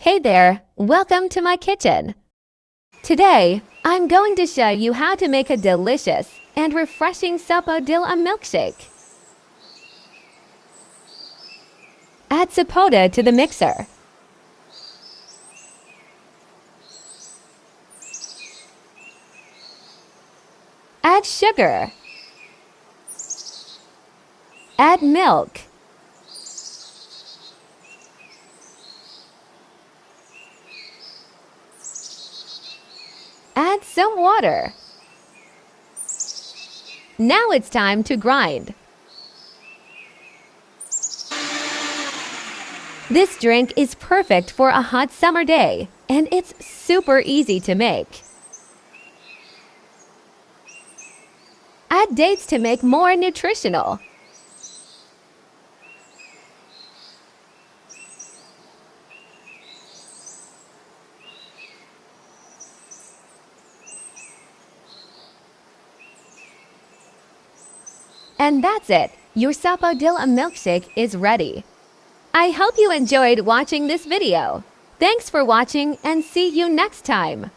Hey there, welcome to my kitchen. Today, I'm going to show you how to make a delicious and refreshing Sapodilla milkshake. Add Sapota to the mixer. Add sugar. Add milk. Add some water. Now it's time to grind. This drink is perfect for a hot summer day, and it's super easy to make. Add dates to make more nutritional. And that's it! Your Sapodilla milkshake is ready. I hope you enjoyed watching this video. Thanks for watching and see you next time.